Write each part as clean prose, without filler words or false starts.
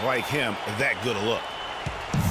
like him that good a look.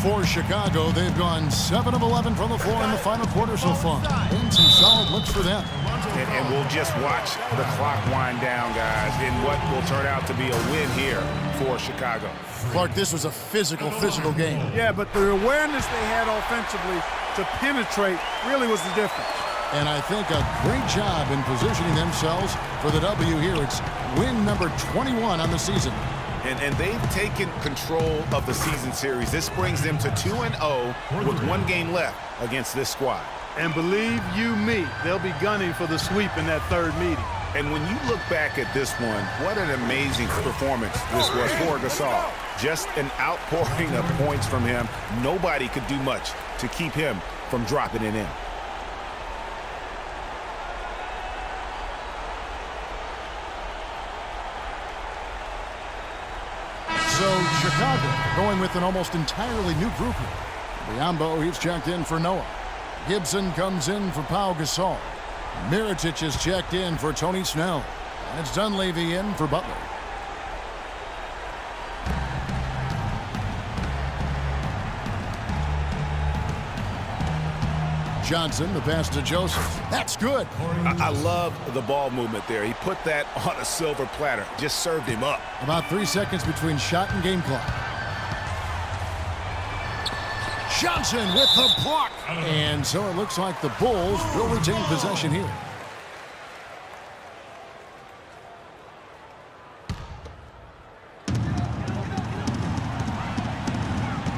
For Chicago, they've gone 7 of 11 from the floor in the final quarter so far. And some solid looks for them. And we'll just watch the clock wind down, guys, in what will turn out to be a win here for Chicago. Clark, this was a physical game. Yeah, but the awareness they had offensively to penetrate really was the difference. And I think a great job in positioning themselves for the W here. It's win number 21 on the season. And they've taken control of the season series. This brings them to 2-0 with 1 game left against this squad. And believe you me, they'll be gunning for the sweep in that third meeting. And when you look back at this one, what an amazing performance this was for Gasol. Just an outpouring of points from him. Nobody could do much to keep him from dropping it in. So Chicago going with an almost entirely new group here. Biyombo, he's checked in for Noah. Gibson comes in for Pau Gasol. Mirotic is checked in for Tony Snell. And it's Dunleavy in for Butler. Johnson, the pass to Joseph. That's good. I love the ball movement there. He put that on a silver platter. Just served him up. About 3 seconds between shot and game clock. Johnson with the block. And so it looks like the Bulls will retain possession here.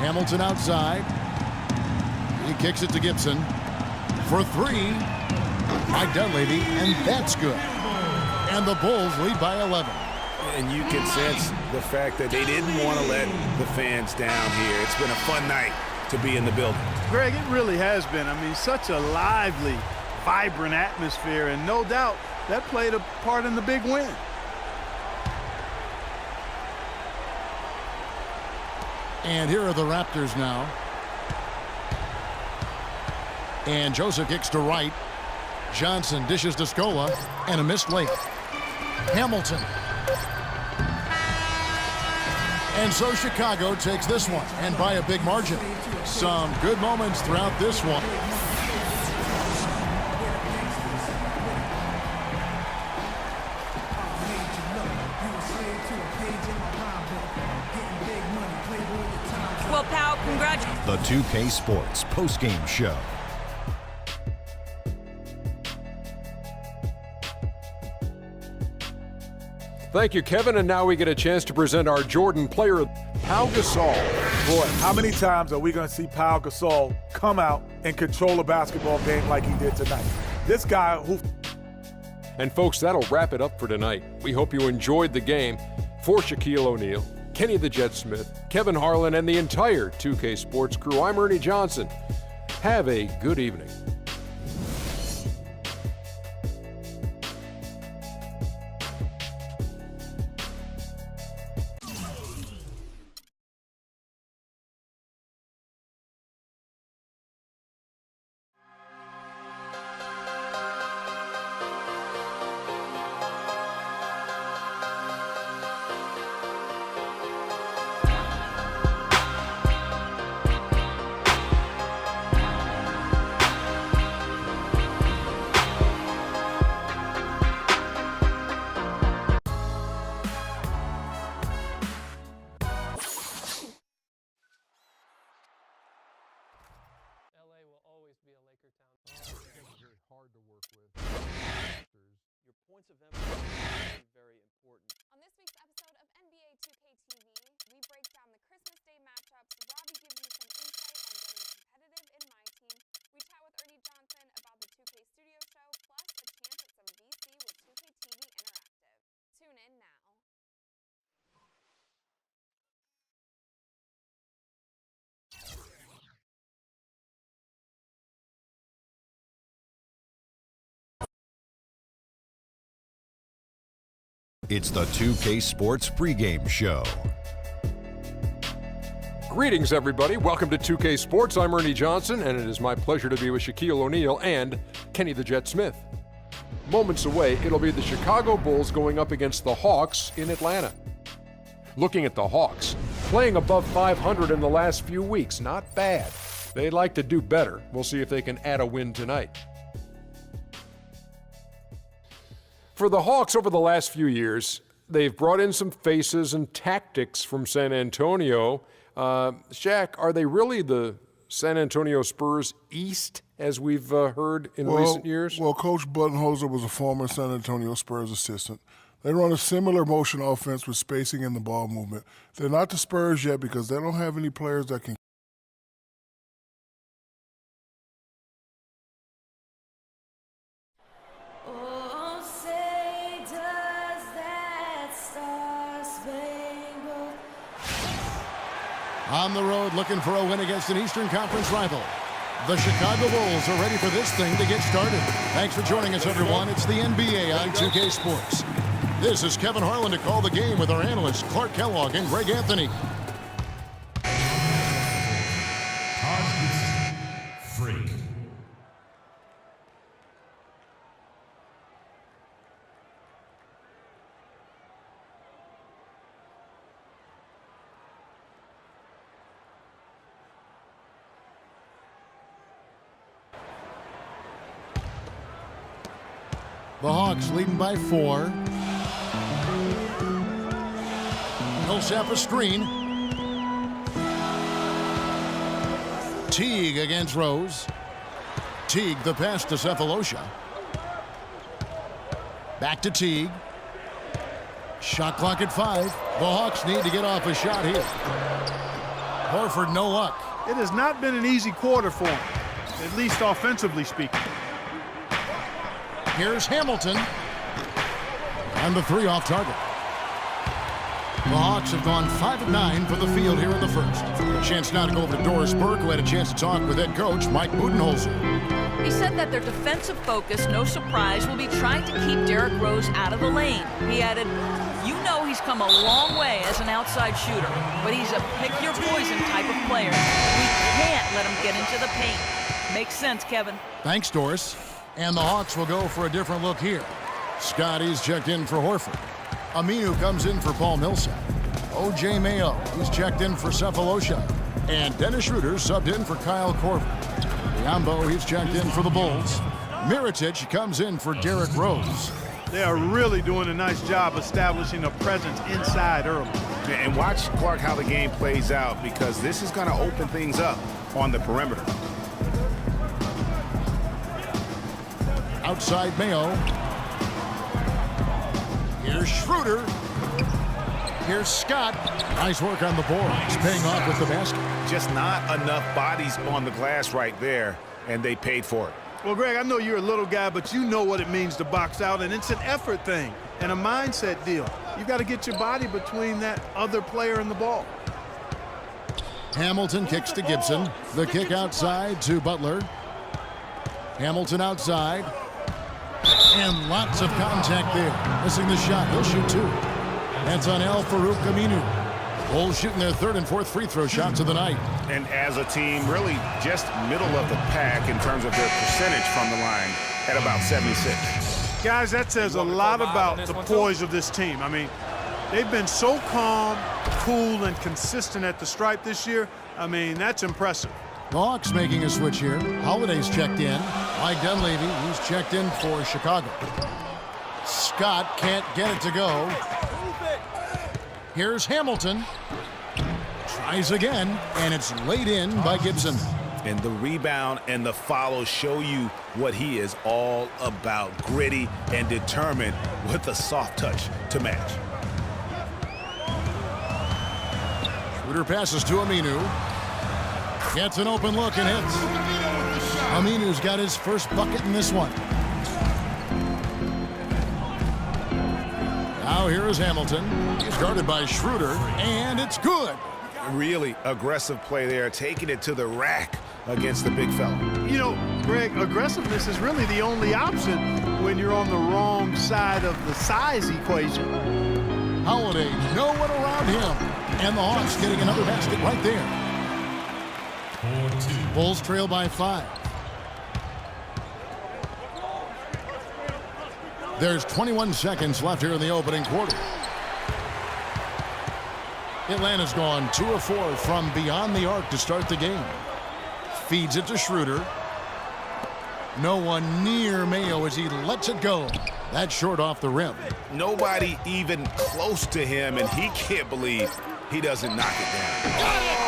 Hamilton outside. He kicks it to Gibson. For 3, Mike Dunleavy, and that's good. And the Bulls lead by 11. And you can sense the fact that they didn't want to let the fans down here. It's been a fun night to be in the building. Greg, it really has been. I mean, such a lively, vibrant atmosphere, and no doubt that played a part in the big win. And here are the Raptors now. And Joseph kicks to right. Johnson dishes to Scola, and a missed late. Hamilton. And so Chicago takes this one, and by a big margin. Some good moments throughout this one. Well, Pau, congratulations. The 2K Sports postgame show. Thank you, Kevin. And now we get a chance to present our Jordan player, Pau Gasol. Boy, how many times are we going to see Pau Gasol come out and control a basketball game like he did tonight? This guy who... And folks, that'll wrap it up for tonight. We hope you enjoyed the game. For Shaquille O'Neal, Kenny the Jet Smith, Kevin Harlan, and the entire 2K Sports crew, I'm Ernie Johnson. Have a good evening. Very hard to work with. Your points of emphasis are very important. On this week's episode of NBA 2K TV, we break down the Christmas Day matchups. Robbie gives you some insight on getting competitive in My Team. We chat with Ernie Johnson about the 2K Studio Show, plus a chance at some VC with 2K TV Interactive. Tune in now. It's the 2K Sports pregame show. Greetings, everybody. Welcome to 2K Sports. I'm Ernie Johnson, and it is my pleasure to be with Shaquille O'Neal and Kenny the Jet Smith. Moments away, it'll be the Chicago Bulls going up against the Hawks in Atlanta. Looking at the Hawks, playing above 500 in the last few weeks. Not bad. They'd like to do better. We'll see if they can add a win tonight. For the Hawks over the last few years, they've brought in some faces and tactics from San Antonio. Shaq, are they really the San Antonio Spurs East, as we've heard in recent years? Well, Coach Budenholzer was a former San Antonio Spurs assistant. They run a similar motion offense with spacing and the ball movement. They're not the Spurs yet because they don't have any players that can. On the road looking for a win against an Eastern Conference rival. The Chicago Bulls are ready for this thing to get started. Thanks for joining us, everyone. It's the NBA on 2K Sports. This is Kevin Harlan to call the game with our analysts Clark Kellogg and Greg Anthony. Freak. The Hawks leading by 4. Millsap a screen. Teague against Rose. Teague the pass to Cephalosha. Back to Teague. Shot clock at 5. The Hawks need to get off a shot here. Horford no luck. It has not been an easy quarter for him, at least offensively speaking. Here's Hamilton. And the 3 off target. The Hawks have gone 5 of 9 for the field here in the first. A chance now to go over to Doris Burke, who had a chance to talk with head coach Mike Budenholzer. He said that their defensive focus, no surprise, will be trying to keep Derrick Rose out of the lane. He added, "You know he's come a long way as an outside shooter, but he's a pick-your-poison type of player. We can't let him get into the paint." Makes sense, Kevin. Thanks, Doris. And the Hawks will go for a different look here. Scotty's checked in for Horford. Aminu comes in for Paul Millsap. O.J. Mayo, he's checked in for Cephalosha. And Dennis Schroeder subbed in for Kyle Korver. Biombo, he's checked in for the Bulls. Mirotic comes in for Derrick Rose. They are really doing a nice job establishing a presence inside early. And watch, Clark, how the game plays out, because this is going to open things up on the perimeter. Outside Mayo. Here's Schroeder. Here's Scott. Nice work on the board. He's paying off with the basket. Just not enough bodies on the glass right there, and they paid for it. Well, Greg, I know you're a little guy, but you know what it means to box out, and it's an effort thing and a mindset deal. You got to get your body between that other player and the ball. Hamilton kicks to Gibson. The kick outside to Butler. Hamilton outside. And lots of contact there. Missing the shot. He'll shoot 2. That's on Al-Farouq Aminu. Bulls shooting their 3rd and 4th free throw shots of the night. And as a team, really just middle of the pack in terms of their percentage from the line at about 76. Guys, that says a lot about the poise of this team. I mean, they've been so calm, cool, and consistent at the stripe this year. I mean, that's impressive. The Hawks making a switch here. Holiday's checked in. Mike Dunleavy, he's checked in for Chicago. Scott can't get it to go. Here's Hamilton. Tries again, and it's laid in by Gibson. And the rebound and the follow show you what he is all about. Gritty and determined with a soft touch to match. Schroeder passes to Aminu. Gets an open look and hits. Aminu's got his first bucket in this one. Now here is Hamilton. He's guarded by Schroeder, and it's good. Really aggressive play there, taking it to the rack against the big fella. You know, Greg, aggressiveness is really the only option when you're on the wrong side of the size equation. Holiday, no one around him. And the Hawks getting another basket right there. Bulls trail by 5. There's 21 seconds left here in the opening quarter. Atlanta's gone 2 of 4 from beyond the arc to start the game. Feeds it to Schroeder. No one near Mayo as he lets it go. That's short off the rim. Nobody even close to him, and he can't believe he doesn't knock it down. Got it!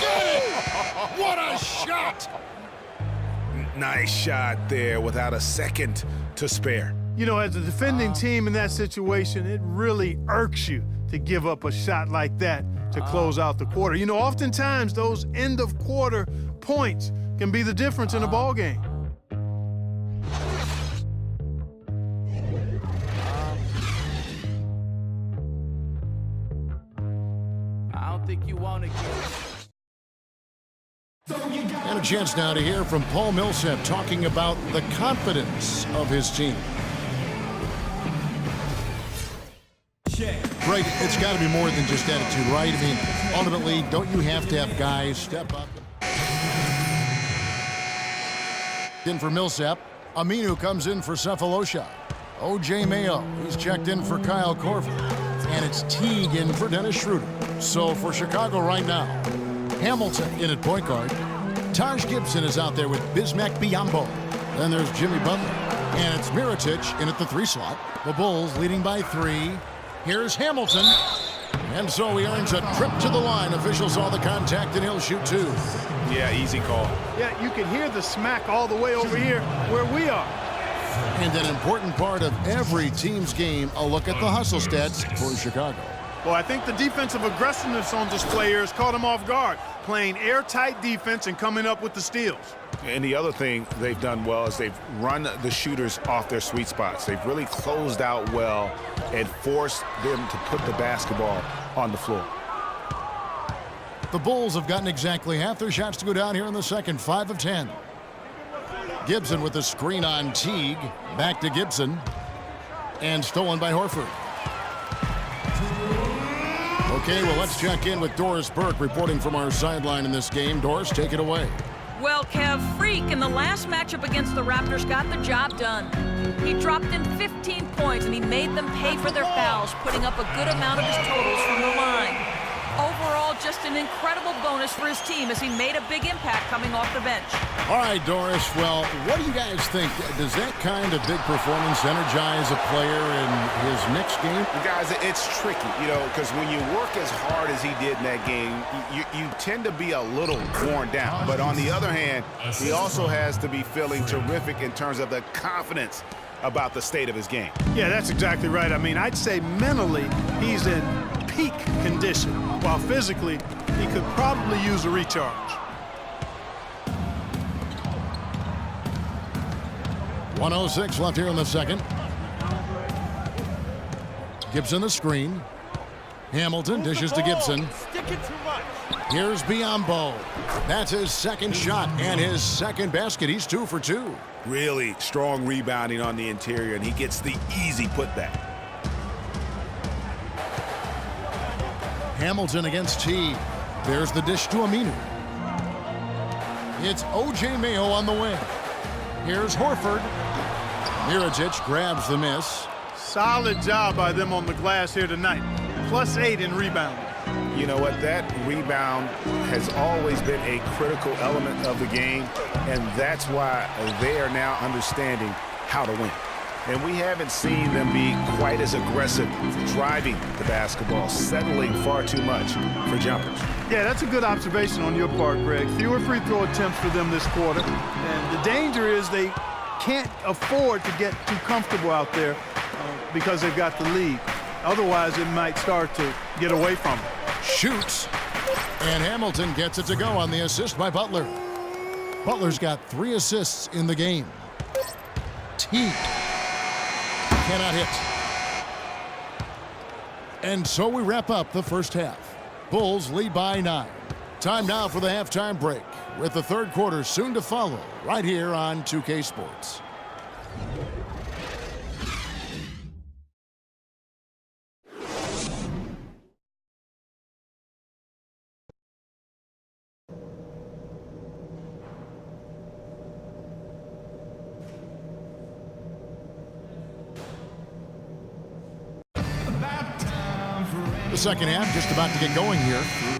Got it! What a shot! Nice shot there without a second to spare. You know, as a defending team in that situation, it really irks you to give up a shot like that to close out the quarter. You know, oftentimes those end of quarter points can be the difference in a ball game. I don't think you want to get. And a chance now to hear from Paul Millsap talking about the confidence of his team. Greg, it's got to be more than just attitude, right? I mean, ultimately, don't you have to have guys step up? In for Millsap. Aminu comes in for Cephalosha. O.J. Mayo, he's checked in for Kyle Korver. And it's Teague in for Dennis Schroeder. So for Chicago right now, Hamilton in at point guard. Taj Gibson is out there with Bismack Biyombo. Then there's Jimmy Butler. And it's Mirotic in at the 3 slot. The Bulls leading by 3. Here's Hamilton. And so he earns a trip to the line. Officials saw the contact and he'll shoot 2. Yeah, easy call. Yeah, you can hear the smack all the way over here where we are. And an important part of every team's game, a look at the hustle stats for Chicago. Well, I think the defensive aggressiveness on display here has caught him off guard, playing airtight defense and coming up with the steals. And the other thing they've done well is they've run the shooters off their sweet spots. They've really closed out well and forced them to put the basketball on the floor. The Bulls have gotten exactly half their shots to go down here in the second, 5 of 10. Gibson with the screen on Teague. Back to Gibson. And stolen by Horford. Okay, well, let's check in with Doris Burke reporting from our sideline in this game. Doris, take it away. Well, Kev, Freak in the last matchup against the Raptors got the job done. He dropped in 15 points, and he made them pay for their fouls, putting up a good amount of his totals from the line. Overall, just an incredible bonus for his team as he made a big impact coming off the bench. All right, Doris, well, what do you guys think? Does that kind of big performance energize a player in his next game? Guys, it's tricky, you know, because when you work as hard as he did in that game, you tend to be a little worn down. But on the other hand, he also has to be feeling terrific in terms of the confidence about the state of his game. Yeah, that's exactly right. I mean, I'd say mentally he's in peak condition, while physically he could probably use a recharge. 1:06 left here in the second. Gibson the screen. Hamilton dishes to Gibson. Here's Biyombo. That's his second shot and his second basket. He's 2 for 2. Really strong rebounding on the interior, and he gets the easy putback. Hamilton against Teague. There's the dish to Aminu. It's O.J. Mayo on the wing. Here's Horford. Mirotic grabs the miss. Solid job by them on the glass here tonight. +8 in rebounding. You know what? That rebound has always been a critical element of the game, and that's why they are now understanding how to win. And we haven't seen them be quite as aggressive driving the basketball, settling far too much for jumpers. Yeah, that's a good observation on your part, Greg. Fewer free throw attempts for them this quarter. And the danger is they can't afford to get too comfortable out there because they've got the lead. Otherwise, it might start to get away from them. Shoots. And Hamilton gets it to go on the assist by Butler. Butler's got 3 assists in the game. Teague cannot hit. And so we wrap up the first half. Bulls lead by 9. Time now for the halftime break, with the third quarter soon to follow right here on 2K Sports. The second half just about to get going here.